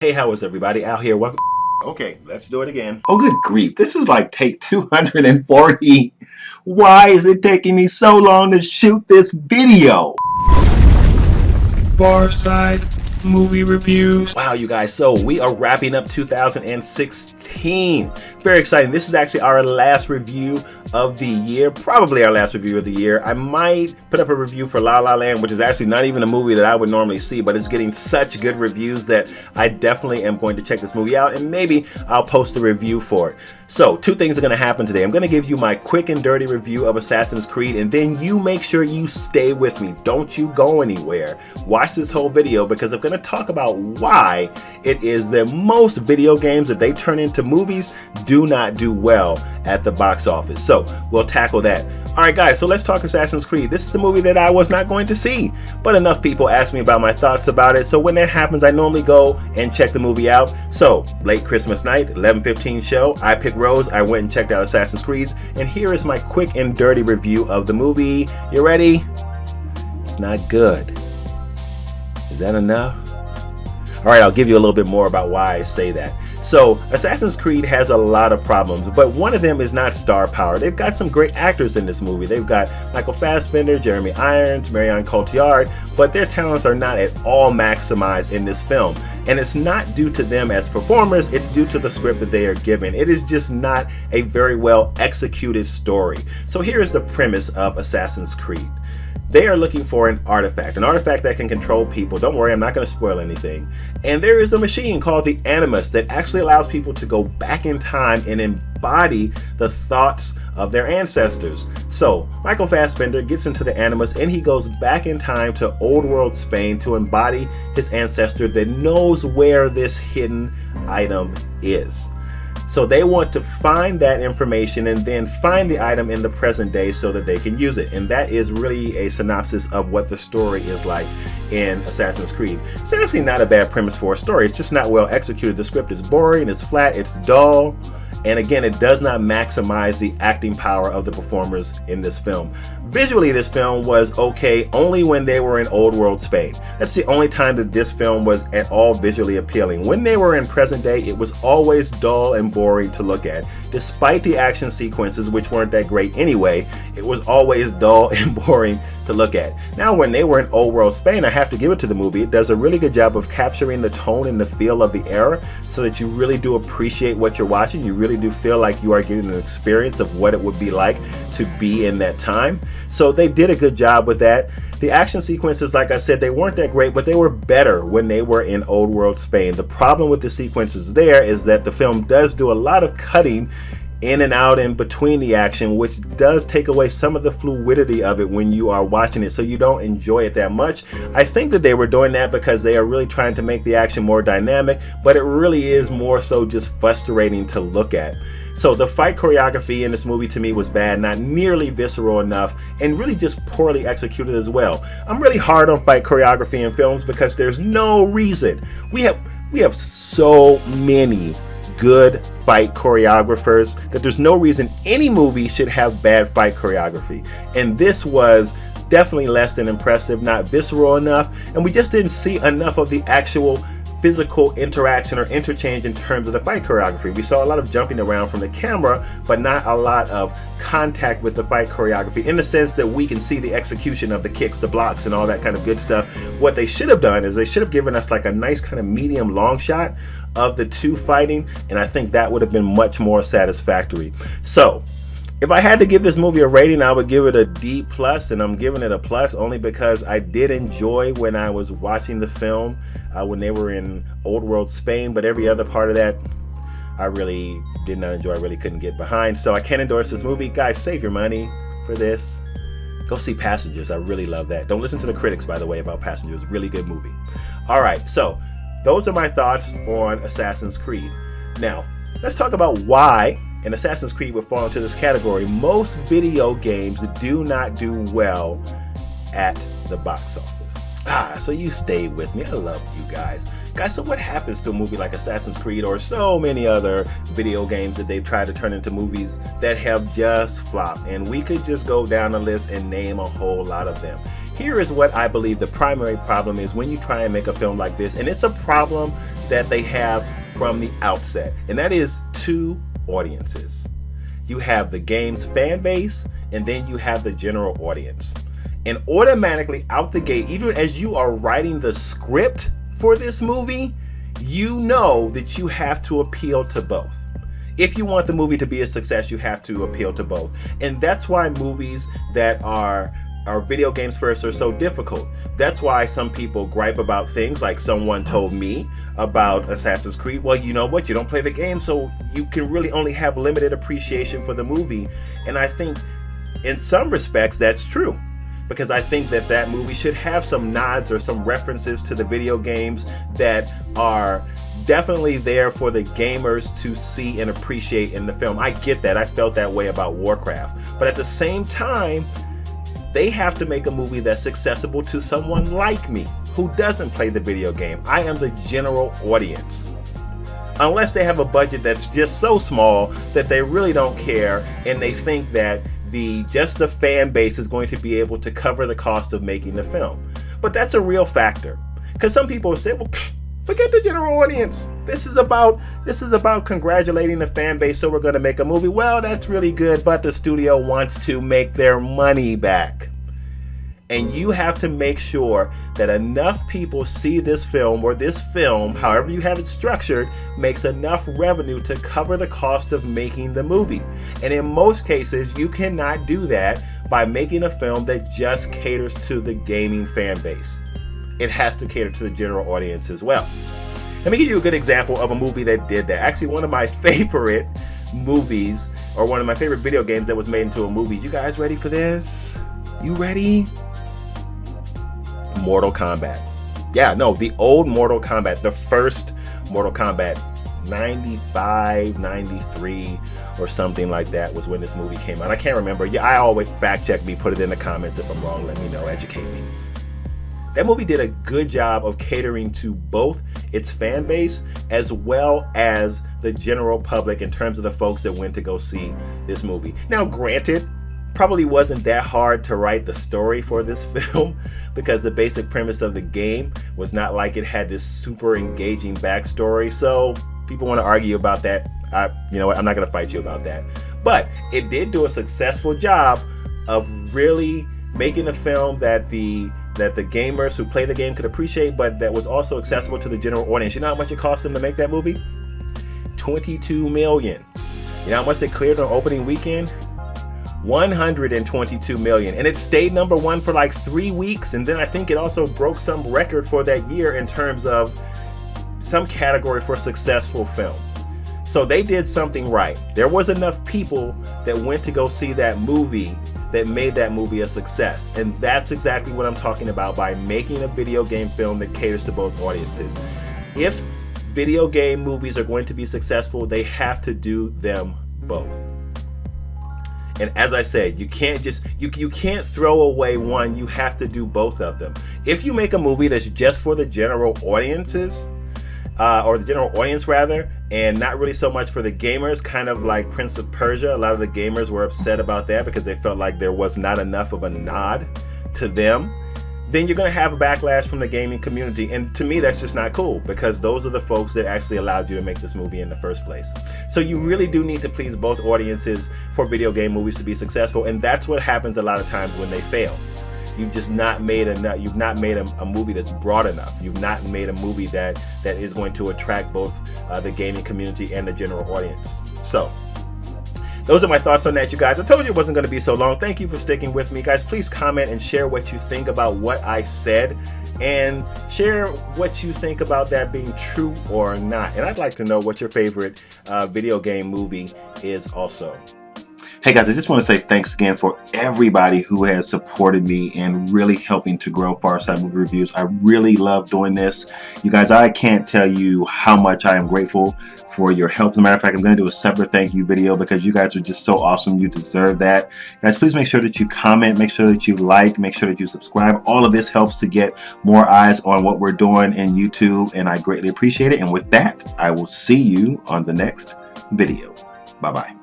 Hey, how is everybody out here? Welcome. Okay, let's do it again. Oh, good grief. This is like take 240. Why is it taking me so long to shoot this video? Far Side Movie Reviews. Wow, you guys, so we are wrapping up 2016. Very exciting. This is actually our last review of the year, probably our last review of the year. I might put up a review for La La Land, which is actually not even a movie that I would normally see, but it's getting such good reviews that I definitely am going to check this movie out, and maybe I'll post a review for it. So, two things are going to happen today. I'm going to give you my quick and dirty review of Assassin's Creed, and then you make sure you stay with me. Don't you go anywhere. Watch this whole video because I'm going to talk about why it is that most video games that they turn into movies do not do well at the box office. So, we'll tackle that. Alright guys, so let's talk Assassin's Creed. This is the movie that I was not going to see, but enough people ask me about my thoughts about it, so when that happens I normally go and check the movie out. So, late Christmas night, 11:15 show, I picked Rose, I went and checked out Assassin's Creed, and here is my quick and dirty review of the movie. You ready? It's not good. Is that enough? Alright, I'll give you a little bit more about why I say that. So, Assassin's Creed has a lot of problems, but one of them is not star power. They've got some great actors in this movie. They've got Michael Fassbender, Jeremy Irons, Marion, Coltillard, but their talents are not at all maximized in this film. And it's not due to them as performers, it's due to the script that they are given. It is just not a very well executed story. So here is the premise of Assassin's Creed. They are looking for an artifact that can control people. Don't worry, I'm not going to spoil anything. And there is a machine called the Animus that actually allows people to go back in time and embody the thoughts of their ancestors. So, Michael Fassbender gets into the Animus and he goes back in time to old world Spain to embody his ancestor that knows where this hidden item is. So they want to find that information and then find the item in the present day so that they can use it. And that is really a synopsis of what the story is like in Assassin's Creed. It's actually not a bad premise for a story. It's just not well executed. The script is boring, it's flat, it's dull. And again, it does not maximize the acting power of the performers in this film. Visually, this film was okay only when they were in old world Spain. That's the only time that this film was at all visually appealing. When they were in present day, it was always dull and boring to look at. Despite the action sequences, which weren't that great anyway, it was always dull and boring to look at. Now, when they were in old world Spain, I have to give it to the movie. It does a really good job of capturing the tone and the feel of the era so that you really do appreciate what you're watching. You really do feel like you are getting an experience of what it would be like to be in that time. So they did a good job with that. The action sequences, like I said, they weren't that great, but they were better when they were in old world Spain. The problem with the sequences there is that the film does do a lot of cutting in and out in between the action, which does take away some of the fluidity of it when you are watching it, so you don't enjoy it that much. I think that they were doing that because they are really trying to make the action more dynamic, but it really is more so just frustrating to look at. So the fight choreography in this movie to me was bad, not nearly visceral enough, and really just poorly executed as well. I'm really hard on fight choreography in films because there's no reason. We have so many good fight choreographers that there's no reason any movie should have bad fight choreography. And this was definitely less than impressive, not visceral enough, and we just didn't see enough of the actual physical interaction or interchange in terms of the fight choreography. We saw a lot of jumping around from the camera, but not a lot of contact with the fight choreography in the sense that we can see the execution of the kicks, the blocks, and all that kind of good stuff. What they should have done is they should have given us like a nice kind of medium long shot of the two fighting, and I think that would have been much more satisfactory. So, if I had to give this movie a rating, I would give it a D+, and I'm giving it a plus only because I did enjoy when I was watching the film when they were in old world Spain, but every other part of that I really did not enjoy. I really couldn't get behind, so I can't endorse this movie. Guys, save your money for this. Go see Passengers. I really love that. Don't listen to the critics, by the way, about Passengers. Really good movie. Alright, so those are my thoughts on Assassin's Creed. Now, let's talk about why and Assassin's Creed would fall into this category. Most video games do not do well at the box office. So you stayed with me. I love you guys. Guys, so what happens to a movie like Assassin's Creed or so many other video games that they've tried to turn into movies that have just flopped? And we could just go down the list and name a whole lot of them. Here is what I believe the primary problem is when you try and make a film like this, and it's a problem that they have from the outset, and that is two audiences. You have the game's fan base, and then you have the general audience. And automatically out the gate, even as you are writing the script for this movie, you know that you have to appeal to both. If you want the movie to be a success, you have to appeal to both. And that's why movies that are video games first are so difficult. That's why some people gripe about things like someone told me about Assassin's Creed. Well, you know what? You don't play the game, so you can really only have limited appreciation for the movie. And I think in some respects that's true, because I think that movie should have some nods or some references to the video games that are definitely there for the gamers to see and appreciate in the film. I get that. I felt that way about Warcraft. But at the same time, they have to make a movie that's accessible to someone like me who doesn't play the video game. I am the general audience. Unless they have a budget that's just so small that they really don't care and they think that just the fan base is going to be able to cover the cost of making the film. But that's a real factor. Because some people say, well, forget the general audience. This is about congratulating the fan base, so we're going to make a movie. Well, that's really good, but the studio wants to make their money back. And you have to make sure that enough people see this film, or this film, however you have it structured, makes enough revenue to cover the cost of making the movie. And in most cases, you cannot do that by making a film that just caters to the gaming fan base. It has to cater to the general audience as well. Let me give you a good example of a movie that did that. Actually, one of my favorite movies, or one of my favorite video games that was made into a movie. You guys ready for this? You ready? Mortal Kombat. Yeah, no, the old Mortal Kombat, the first Mortal Kombat, 95, 93 or something like that was when this movie came out. I can't remember. Yeah, I always fact check me, put it in the comments if I'm wrong, let me know, educate me. That movie did a good job of catering to both its fan base as well as the general public in terms of the folks that went to go see this movie. Now, granted, probably wasn't that hard to write the story for this film, because the basic premise of the game was not like it had this super engaging backstory. So people want to argue about that. You know what? I'm not going to fight you about that. But it did do a successful job of really making a film that the gamers who play the game could appreciate, but that was also accessible to the general audience. You know how much it cost them to make that movie? $22 million. You know how much they cleared on opening weekend? $122 million. And it stayed number one for like 3 weeks. And then I think it also broke some record for that year in terms of some category for successful film. So they did something right. There was enough people that went to go see that movie that made that movie a success. And that's exactly what I'm talking about by making a video game film that caters to both audiences. If video game movies are going to be successful, they have to do them both. And as I said, you can't just you can't throw away one. You have to do both of them. If you make a movie that's just for the general audiences, or the general audience rather, and not really so much for the gamers, kind of like Prince of Persia, a lot of the gamers were upset about that because they felt like there was not enough of a nod to them, then you're going to have a backlash from the gaming community. And to me, that's just not cool, because those are the folks that actually allowed you to make this movie in the first place. So you really do need to please both audiences for video game movies to be successful. And that's what happens a lot of times when they fail. You've just not made enough. You've not made a movie that's broad enough. You've not made a movie that is going to attract both the gaming community and the general audience. So those are my thoughts on that, you guys. I told you it wasn't going to be so long. Thank you for sticking with me, guys. Please comment and share what you think about what I said, and share what you think about that being true or not. And I'd like to know what your favorite video game movie is also. Hey guys, I just want to say thanks again for everybody who has supported me and really helping to grow Farside Movie Reviews. I really love doing this. You guys, I can't tell you how much I am grateful for your help. As a matter of fact, I'm going to do a separate thank you video because you guys are just so awesome. You deserve that. Guys, please make sure that you comment, make sure that you like, make sure that you subscribe. All of this helps to get more eyes on what we're doing in YouTube, and I greatly appreciate it. And with that, I will see you on the next video. Bye-bye.